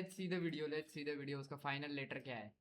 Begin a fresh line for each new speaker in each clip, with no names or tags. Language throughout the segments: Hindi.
लेट्स सी द वीडियो उसका फाइनल लेटर क्या है।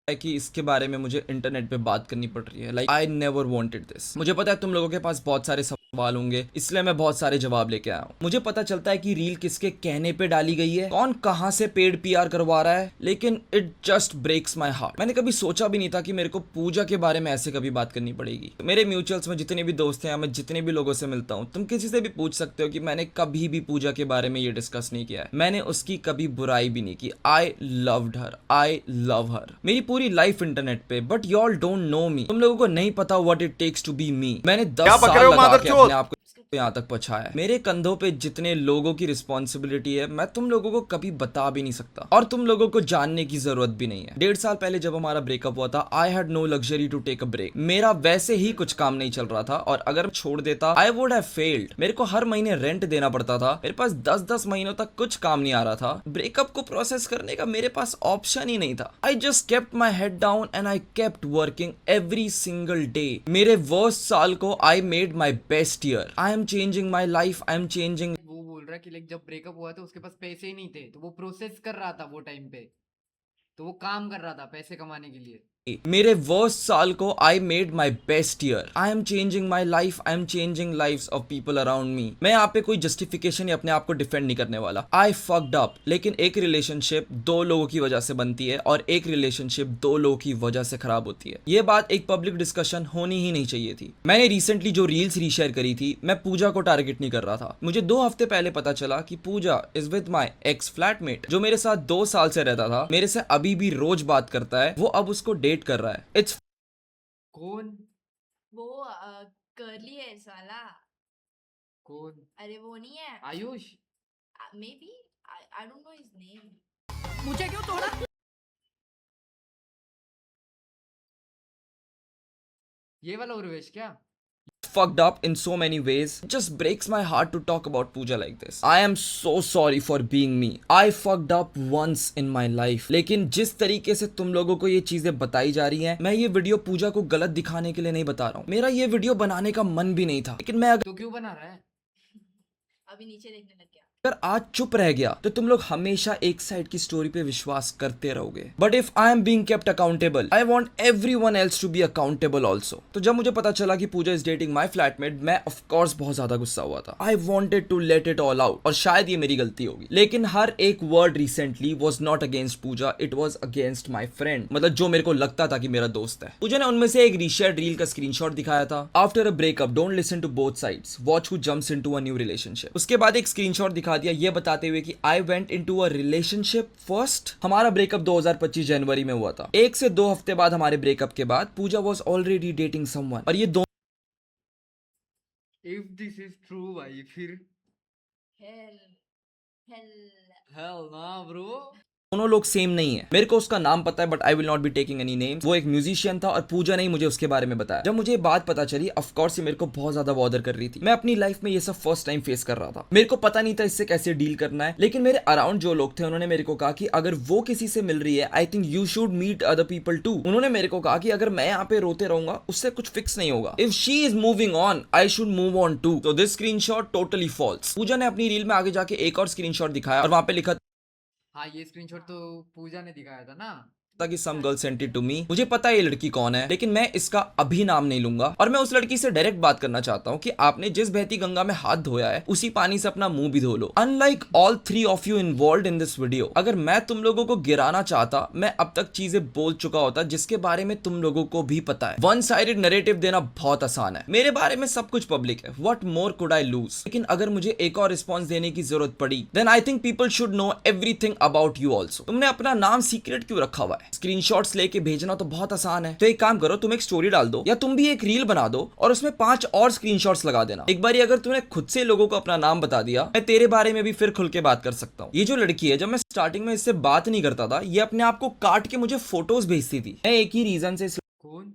है कि इसके बारे में मुझे इंटरनेट पे बात करनी पड़ रही है। Like I never wanted this. मुझे पता है तुम लोगों के पास बहुत सारे सवाल होंगे, इसलिए मैं बहुत सारे जवाब लेके आया हूँ। मुझे पता चलता है कि रील किसके कहने पे डाली गई है, कौन कहाँ से पेड पीआर करवा रहा है, लेकिन it just breaks my heart. मैंने कभी सोचा भी नहीं था कि मेरे को पूजा के बारे में ऐसे कभी बात करनी पड़ेगी। तो मेरे म्यूचुअल्स में जितने भी दोस्त हैं, मैं जितने भी लोगों से मिलता हूँ, तुम किसी से भी पूछ सकते हो कि मैंने कभी भी पूजा के बारे में ये डिस्कस नहीं किया है। मैंने उसकी कभी बुराई भी नहीं की। I loved her, I love her. मेरी पूरी लाइफ इंटरनेट पे, but you all don't know me. तुम लोगों को नहीं पता what it takes to be me. मैंने 10 साल लगा के अपने आप को यहाँ तक पहुंचाया है। मेरे कंधों पे जितने लोगों की रिस्पॉन्सिबिलिटी है, मैं तुम लोगों को कभी बता भी नहीं सकता, और तुम लोगों को जानने की जरूरत भी नहीं है। 1.5 साल पहले जब हमारा ब्रेकअप हुआ था, I had no luxury to take a break. मेरा वैसे ही कुछ काम नहीं चल रहा था, और अगर छोड़ देता आई वुड हैव फेल्ड। मेरे को हर महीने रेंट देना पड़ता था, मेरे पास 10-10 महीनों तक कुछ काम नहीं आ रहा था। ब्रेकअप को प्रोसेस करने का मेरे पास ऑप्शन ही नहीं था। I just kept my head down and I kept working every single day. मेरे वर्स्ट साल को I made my best year. I am changing my life, I am changing.
वो बोल रहा है कि लाइक जब ब्रेकअप हुआ था उसके पास पैसे ही नहीं थे, तो वो प्रोसेस कर रहा था वो टाइम पे, तो वो काम कर रहा था पैसे कमाने के लिए।
मेरे वर्स्ट साल को I made my best year. I am changing my life, I am changing life of people around me. मैं यहाँ पे कोई जस्टिफिकेशन या अपने आप को डिफेंड नहीं करने वाला। आई फक्ड अप, लेकिन एक रिलेशनशिप 2 लोगों की वजह से बनती है, और एक रिलेशनशिप 2 लोगों की वजह से खराब होती है। ये बात एक पब्लिक डिस्कशन होनी ही नहीं चाहिए थी। मैंने रिसेंटली जो रील्स रीशेयर करी थी, मैं पूजा को टारगेट नहीं कर रहा था। मुझे 2 हफ्ते पहले पता चला कि Pooja is with my ex flatmate, जो मेरे साथ 2 साल से रहता था, मेरे से अभी भी रोज बात करता है। वो अब उसको डेट कर रहा है। इट्स
कौन?
वो कर्ली है साला।
कौन?
अरे वो नहीं है,
Ayush?
May be, I don't know his name.
मुझे क्यों तोड़ा? ये वाला उर्वेश क्या?
fucked up in so many ways. It just breaks my heart to talk about Pooja like this. I am so sorry for being me. I fucked up once in my life. लेकिन जिस तरीके से तुम लोगों को ये चीजें बताई जा रही हैं, मैं ये वीडियो पूजा को गलत दिखाने के लिए नहीं बता रहा हूँ। मेरा ये वीडियो बनाने का मन भी नहीं था, लेकिन मैं
तो क्यों बना रहा है?
अभी नीचे देखने लग गया।
अगर आज चुप रह गया तो तुम लोग हमेशा एक साइड की स्टोरी पे विश्वास करते रहोगे। But if I am being kept accountable, I want everyone else to be accountable also. तो जब मुझे पता चला कि Pooja is dating my flatmate, मैं ऑफ कोर्स बहुत ज्यादा गुस्सा हुआ था। I wanted to let it all out, और शायद ये मेरी गलती होगी, लेकिन हर एक word recently was not against Pooja, it was against my friend. मतलब जो मेरे को लगता था कि मेरा दोस्त है। पूजा ने उनमें से एक रीशेयर रील का स्क्रीनशॉट दिखाया था। After a breakup don't listen to both sides, watch who jumps into a new relationship. उसके बाद एक स्क्रीनशॉट दिखा दिया ये बताते हुए कि I went into a relationship first. हमारा ब्रेकअप 2025 जनवरी में हुआ था। 1 से 2 हफ्ते बाद हमारे ब्रेकअप के बाद पूजा वाज ऑलरेडी डेटिंग समवन, और ये
इफ दिस इज ट्रू भाई, फिर
हेल हेल
हेल ना ब्रो।
दोनों लोग सेम नहीं है। मेरे को उसका नाम पता है, but I will not be taking any names. वो एक म्यूजिशियन था, और पूजा ने मुझे उसके बारे में बताया। जब मुझे ये बात पता चली, ऑफ कोर्स ये मेरे को बहुत ज्यादा बॉदर कर रही थी। मैं अपनी लाइफ में ये सब फर्स्ट टाइम फेस कर रहा था। मेरे को पता नहीं था इससे कैसे डील करना है, लेकिन मेरे अराउंड जो लोग थे उन्होंने मेरे को कहा कि अगर वो किसी से मिल रही है, I think you should meet other people too. उन्होंने मेरे को कहा कि अगर मैं यहाँ पे रोते रहूंगा उससे कुछ फिक्स नहीं होगा। If she is moving on, I should move on too. तो this screenshot totally false. Pooja ने अपनी रील में आगे जाके एक और स्क्रीनशॉट दिखाया, और वहां पे लिखा
हाँ, ये स्क्रीनशॉट तो पूजा ने दिखाया था ना।
कि some girl sent it to me। मुझे पता है ये लड़की कौन है, लेकिन मैं इसका अभी नाम नहीं लूंगा, और मैं उस लड़की से डायरेक्ट बात करना चाहता हूँ कि आपने जिस बहती गंगा में हाथ धोया है, उसी पानी से अपना मुंह भी धो लो। Unlike all 3 of you involved in this video, अगर मैं तुम लोगों को गिराना चाहता, मैं अब तक चीजें बोल चुका होता जिसके बारे में तुम लोगों को भी पता है। वन साइडेड नैरेटिव देना बहुत आसान है। मेरे बारे में सब कुछ पब्लिक है, what more could I lose. लेकिन अगर मुझे एक और रिस्पॉन्स देने की जरूरत पड़ी, then I think people should know everything about you also. तुमने अपना नाम सीक्रेट क्यों रखा हुआ है? स्क्रीनशॉट्स लेके भेजना तो बहुत आसान है। तो एक काम करो, तुम एक स्टोरी डाल दो, या तुम भी एक रील बना दो, और उसमें 5 और स्क्रीनशॉट्स लगा देना। एक बार अगर तुमने खुद से लोगों को अपना नाम बता दिया, मैं तेरे बारे में भी फिर खुल के बात कर सकता हूँ। ये जो लड़की है, जब मैं स्टार्टिंग में इससे बात नहीं करता था, ये अपने आप को काट के मुझे फोटोज भेजती थी। मैं एक ही रीजन से
कौन?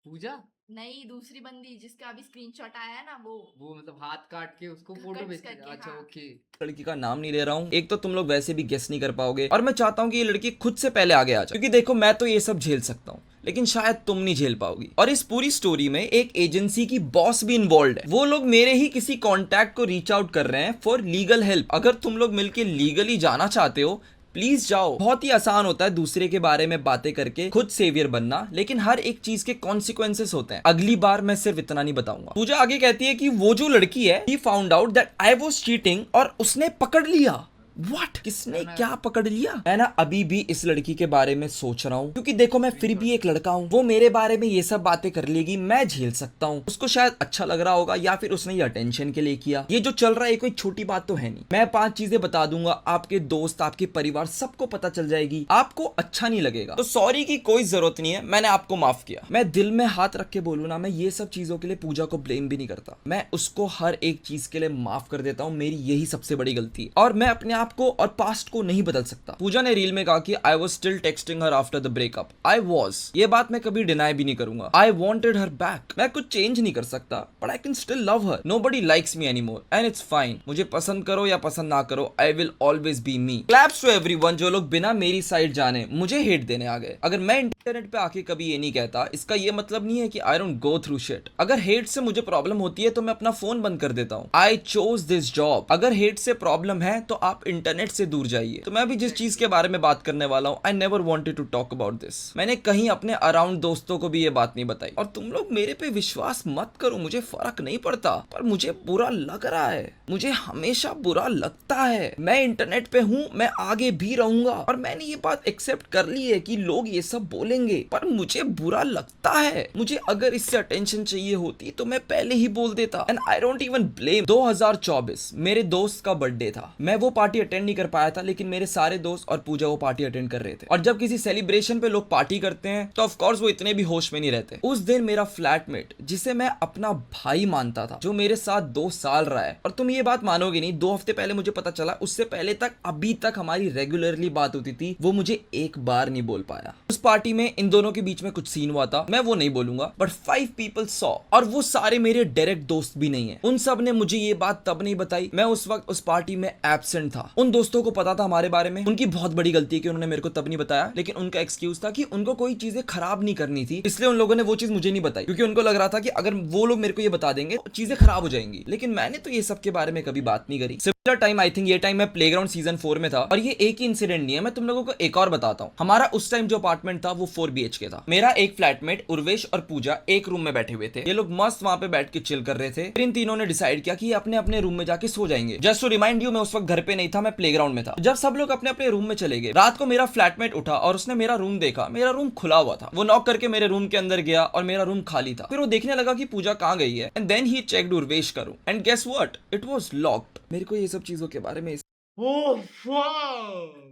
पूजा?
नहीं, दूसरी बंदी जिसका अभी स्क्रीनशॉट आया है ना, वो
मतलब हाथ काट के उसको फोटो
कट्स
भेजते
करके,
थे। अच्छा,
हाँ।
ओके।
लड़की का नाम नहीं ले रहा हूँ। एक तो तुम लोग वैसे भी गेस नहीं कर पाओगे, और मैं चाहता हूँ कि ये लड़की खुद से पहले आगे आ जाए, क्योंकि देखो मैं तो ये सब झेल सकता हूँ, लेकिन शायद तुम नहीं झेल पाओगी। और इस पूरी स्टोरी में एक एजेंसी की बॉस भी इन्वॉल्व है। वो लोग मेरे ही किसी कॉन्टैक्ट को रीच आउट कर रहे हैं फॉर लीगल हेल्प। अगर तुम लोग मिलके लीगली जाना चाहते हो, प्लीज जाओ। बहुत ही आसान होता है दूसरे के बारे में बातें करके खुद सेवियर बनना, लेकिन हर एक चीज के कॉन्सिक्वेंसेस होते हैं। अगली बार मैं सिर्फ इतना नहीं बताऊंगा। पूजा आगे कहती है कि वो जो लड़की है, he found out that I was cheating और उसने पकड़ लिया। What? किसने क्या पकड़ लिया? मैं ना अभी भी इस लड़की के बारे में सोच रहा हूँ, क्योंकि देखो मैं फिर भी एक लड़का हूँ। वो मेरे बारे में ये सब बातें कर लेगी, मैं झेल सकता हूँ। उसको शायद अच्छा लग रहा होगा, या फिर उसने ये अटेंशन के लिए किया। ये जो चल रहा है कोई छोटी बात तो है नहीं। मैं 5 चीजें बता दूंगा, आपके दोस्त, आपके परिवार, सबको पता चल जाएगी। आपको अच्छा नहीं लगेगा तो सॉरी की कोई जरूरत नहीं है, मैंने आपको माफ किया। मैं दिल में हाथ रख के बोलूँ ना, मैं ये सब चीजों के लिए पूजा को ब्लेम भी नहीं करता। मैं उसको हर एक चीज के लिए माफ कर देता हूँ। मेरी यही सबसे बड़ी गलती है, और मैं अपने आप को और पास्ट को नहीं बदल सकता। पूजा ने रील में कहा कि I was still texting her after the breakup. I was, ये बात मैं कभी डिनाई भी नहीं करूंगा। I wanted her back. मैं कुछ चेंज नहीं कर सकता, but I can still love her. Nobody likes me anymore and it's fine. मुझे पसंद करो या पसंद ना करो, I will always be me. Claps to everyone जो लोग बिना मेरी साइड जाने मुझे हेट देने आ गए। अगर मैं इंटरनेट पे आके कभी ये नहीं कहता, इसका ये मतलब नहीं है कि I don't go through shit. अगर हेट से मुझे प्रॉब्लम होती है तो मैं अपना फोन बंद कर देता हूँ। I chose this job. अगर हेट से प्रॉब्लम है तो आप इंटरनेट से दूर जाइए। तो मैं भी जिस चीज के बारे में बात करने वाला हूँ, I never wanted to talk about this. मैंने कहीं अपने अराउंड दोस्तों को भी ये बात नहीं बताई। और तुम लोग मेरे पे विश्वास मत करो, मुझे फर्क नहीं पड़ता, पर मुझे बुरा लग रहा है। मुझे हमेशा बुरा लगता है। मैं इंटरनेट पे हूँ, मैं आगे भी रहूंगा, और मैंने ये बात एक्सेप्ट कर ली है कि लोग ये सब बोलेंगे, पर मुझे बुरा लगता है। मुझे अगर इससे अटेंशन चाहिए होती तो मैं पहले ही बोल देता। And I don't even blame. 2024 मेरे दोस्त का बर्थडे था। मैं वो पार्टी अटेंड नहीं कर पाया था, लेकिन मेरे सारे दोस्त और पूजा वो पार्टी अटेंड कर रहे थे। और जब किसी सेलिब्रेशन पे लोग पार्टी करते हैं तो ऑफ कोर्स वो इतने भी होश में नहीं रहते। उस दिन मेरा फ्लैटमेट, जिसे मैं अपना भाई मानता था, जो मेरे साथ 2 साल रहा है, और तुम ये बात मानोगे नहीं, 2 हफ्ते पहले मुझे पता चला, उससे पहले तक अभी तक हमारी रेगुलरली बात होती थी, वो मुझे एक बार नहीं बोल पाया। उस पार्टी में इन दोनों के बीच में कुछ सीन हुआ था, मैं वो नहीं बोलूंगा, बट 5 पीपल सॉ, और वो सारे मेरे डायरेक्ट दोस्त भी नहीं है। उन सब ने मुझे ये बात तब नहीं बताई, मैं उस वक्त उस पार्टी में एब्सेंट था। उन दोस्तों को पता था हमारे बारे में। उनकी बहुत बड़ी गलती है कि उन्होंने मेरे को तब नहीं बताया, लेकिन उनका एक्सक्यूज था कि उनको कोई चीजें खराब नहीं करनी थी, इसलिए उन लोगों ने वो चीज मुझे नहीं बताई, क्योंकि उनको लग रहा था कि अगर वो लोग मेरे को ये बता देंगे तो चीजें खराब हो जाएंगी। लेकिन मैंने तो ये सब के बारे में कभी बात नहीं करी। सिमिलर टाइम, आई थिंक ये टाइम मैं प्लेग्राउंड सीजन 4 में था, और ये एक ही इंसिडेंट नहीं है, मैं तुम लोगों को एक और बताता हूँ। हमारा उस टाइम जो अपार्टमेंट था वो 4 BHK था। मेरा एक फ्लैटमेट उर्वेश और पूजा एक रूम में बैठे हुए थे। ये लोग मस्त वहां पे बैठ के चिल कर रहे थे। फिर इन तीनों ने डिसाइड किया कि अपने अपने रूम में जाके सो जाएंगे। जस्ट टू रिमाइंड यू, मैं उस वक्त घर पे नहीं था, मैं प्लेग्राउंड में था। जब सब लोग अपने अपने रूम में चले गए, रात को मेरा फ्लैटमेट उठा और उसने मेरा रूम देखा। मेरा रूम खुला हुआ था। वो नॉक करके मेरे रूम के अंदर गया और मेरा रूम खाली था। फिर वो देखने लगा कि पूजा कहाँ गई है, and then he checked Urvesh का room, and guess what, it was locked. मेरे को ये सब चीजों के बारे में
Oh fuck!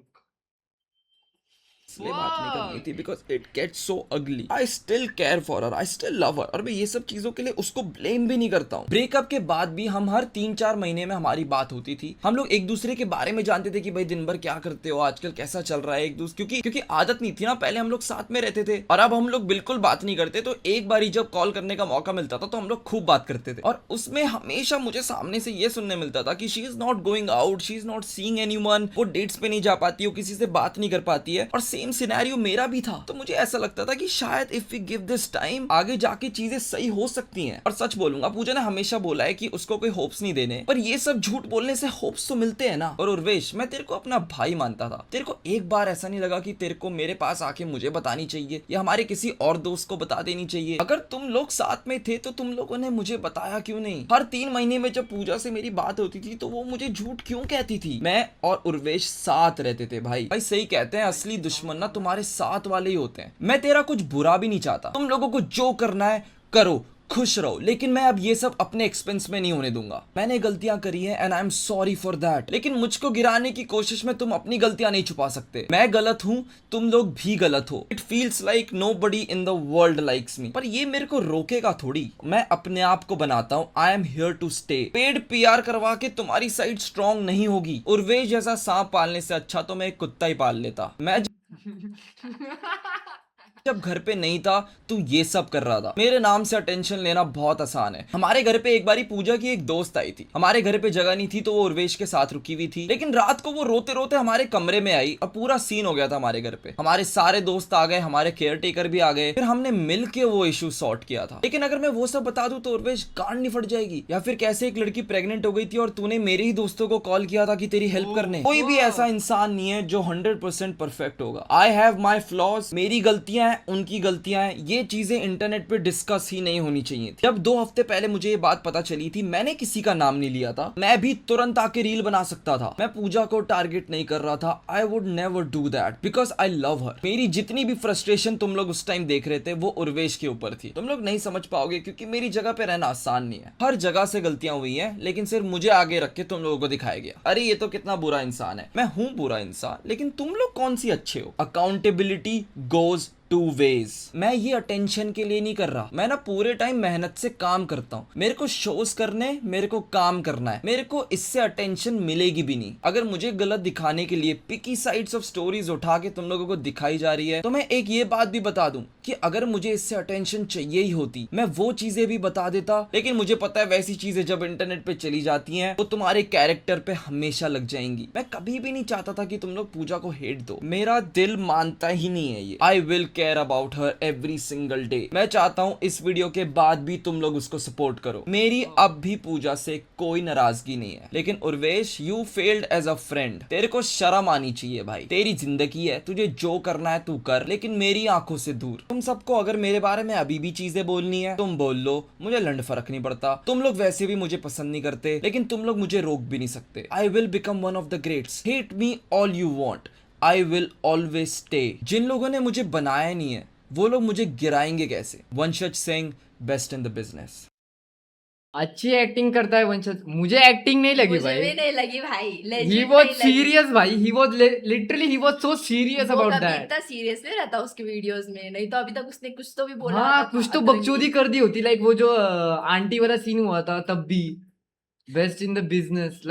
इसलिए बात नहीं करनी थी, बिकॉज इट गेट्स सो अगली। I still care for her, I still love हर, और मैं ये सब चीजों के लिए उसको ब्लेम भी नहीं करता हूँ। ब्रेकअप के बाद भी हम हर 3-4 महीने में हमारी बात होती थी। हम लोग एक दूसरे के बारे में जानते थे कि भाई दिन भर क्या करते हो, आजकल कैसा चल रहा है एक दूसरे, क्योंकि आदत नहीं थी ना, पहले हम लोग साथ में रहते थे, और अब हम लोग बिल्कुल बात नहीं करते। तो एक बार जब कॉल करने का मौका मिलता था तो हम लोग खूब बात करते थे, और उसमें हमेशा मुझे सामने से ये सुनने मिलता था कि she is not going out, she is not seeing anyone, वो डेट्स पे नहीं जा पाती, वो किसी से बात नहीं कर पाती है। और सेम सिनेरियो मेरा भी था। तो मुझे ऐसा लगता था कि शायद if we give this time, आगे जाके चीजें सही हो सकती हैं। और सच बोलूंगा, पूजा ने हमेशा बोला है कि उसको कोई होप्स नहीं देने, पर ये सब झूठ बोलने से होप्स तो मिलते हैं ना। और उर्वेश, मैं तेरे को अपना भाई मानता था। तेरे को एक बार ऐसा नहीं लगा कि तेरे को मेरे पास आके मुझे बतानी चाहिए या हमारे किसी और दोस्त को बता देनी चाहिए? अगर तुम लोग साथ में थे तो तुम लोगों ने मुझे बताया क्यों नहीं? हर 3 महीने में जब पूजा से मेरी बात होती थी तो वो मुझे झूठ क्यों कहती थी? मैं और उर्वेश साथ रहते थे भाई। सही कहते हैं, असली दुश्मन ना तुम्हारे साथ वाले ही होते हैं। मैं तेरा कुछ बुरा भी नहीं चाहता, तुम लोगों को जो करना है करो, खुश रहो, लेकिन मैं अब ये सब अपने एक्सपेंस में नहीं होने दूंगा। मैंने गलतियां करी हैं and I am sorry for that, लेकिन मुझको गिराने की कोशिश में तुम अपनी गलतियां नहीं छुपा सकते। मैं गलत हूं, तुम लोग भी गलत हो। It feels like nobody in the world likes me, पर ये मेरे को रोकेगा थोड़ी। मैं अपने आप को बनाता हूं, I am here to stay. Paid PR करवा के तुम्हारी साइड स्ट्रांग नहीं होगी। उर्वेश जैसा सांप पालने से अच्छा तो मैं एक कुत्ता ही पाल लेता। मैं जब घर पे नहीं था तू ये सब कर रहा था। मेरे नाम से अटेंशन लेना बहुत आसान है। हमारे घर पे एक बारी पूजा की एक दोस्त आई थी। हमारे घर पे जगह नहीं थी तो वो उर्वेश के साथ रुकी हुई थी, लेकिन रात को वो रोते रोते हमारे कमरे में आई और पूरा सीन हो गया था हमारे घर पे। हमारे सारे दोस्त आ गए, हमारे केयर टेकर भी आ गए, फिर हमने मिल के वो इशू सॉर्ट किया था। लेकिन अगर मैं वो सब बता दूं तो उर्वेश गांड नहीं फट जाएगी? या फिर कैसे एक लड़की प्रेग्नेंट हो गई थी और तूने मेरे ही दोस्तों को कॉल किया था कि तेरी हेल्प करने? कोई भी ऐसा इंसान नहीं है जो 100% परफेक्ट होगा। आई हैव माई फ्लॉज, मेरी गलतियां हैं, उनकी गलतियां हैं। ये चीजें इंटरनेट पे डिस्कस ही नहीं होनी चाहिए थी। जब 2 हफ्ते पहले मुझे ये बात पता चली थी, मैंने किसी का नाम नहीं लिया था। मैं भी तुरंत आके रील बना सकता था। मैं पूजा को टारगेट नहीं कर रहा था। I would never do that because I love her. मेरी जितनी भी फ्रस्ट्रेशन तुम लोग उस टाइम देख रहे थे वो उर्वेश के ऊपर थी। तुम लोग नहीं समझ पाओगे क्योंकि मेरी जगह पे रहना आसान नहीं है। हर जगह से गलतियां हुई हैं, लेकिन सिर्फ मुझे आगे रख के तुम लोगों को दिखाया गया। अरे ये तो कितना बुरा इंसान है। मैं हूं बुरा इंसान, लेकिन तुम लोग कौन सी अच्छे हो? Accountability goes 2 ways। मैं ये अटेंशन के लिए नहीं कर रहा। मैं ना पूरे टाइम मेहनत से काम करता हूँ। मेरे को शोज करने, मेरे को काम करना है। मेरे को इससे अटेंशन मिलेगी भी नहीं। अगर मुझे गलत दिखाने के लिए पिकी साइड्स ऑफ स्टोरीज उठा के तुम लोगों को दिखाई जा रही है, तो मैं एक ये बात भी बता दूं कि अगर मुझे इससे अटेंशन चाहिए ही होती, मैं वो चीजें भी बता देता। लेकिन मुझे पता है वैसी चीजें जब इंटरनेट पे चली जाती हैं वो तुम्हारे कैरेक्टर पे हमेशा लग जाएंगी। मैं कभी भी नहीं चाहता था कि तुम लोग पूजा को हेट दो। मेरा दिल मानता ही नहीं है ये। I will care about her every single day. मैं चाहता हूँ इस वीडियो के बाद भी तुम लोग उसको सपोर्ट करो। मेरी अब भी पूजा से कोई नाराजगी नहीं है। लेकिन Urvesh, you failed as a friend. तेरे को शर्म आनी चाहिए भाई। तेरी जिंदगी है, तुझे जो करना है तू कर, लेकिन मेरी आंखों से दूर। तुम सबको अगर मेरे बारे में अभी भी चीजें बोलनी है तुम बोल लो, मुझे लंड फर्क नहीं पड़ता। तुम लोग वैसे भी मुझे पसंद नहीं करते, लेकिन तुम लोग मुझे रोक भी नहीं सकते। I will become one of the greats. Hate me all you want, I will always stay. जिन लोगों ने मुझे बनाया नहीं है वो लोग मुझे गिराएंगे कैसे? वंशज Singh, best in the business.
अच्छी एक्टिंग करता है वंशज। मुझे एक्टिंग नहीं लगी
मुझे
भाई।
भी नहीं लगी भाई।
ही
legit
वॉज
नहीं लगी।
सीरियस भाई। He was literally he was so serious
वो
अबाउट
कभी
दैट।
इतना सीरियस नहीं रहता उसके वीडियोस में, नहीं तो अभी तक उसने कुछ तो भी बोला
हाँ,
होता
कुछ
था
तो
अंदर
बकचोदी
की।
कर दी होती। लाइक वो जो आंटी वाला सीन हुआ था तब भी, बेस्ट इन द बिजनेस।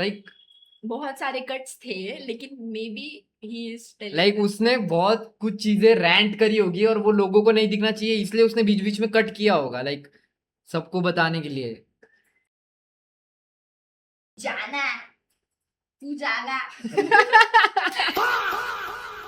बहुत सारे कट्स थे, लेकिन may be he is
like उसने बहुत कुछ चीजें रैंट करी होगी और वो लोगों को नहीं दिखना चाहिए, इसलिए उसने बीच बीच में कट किया होगा, लाइक सबको बताने के लिए।
जाना, तू जाना।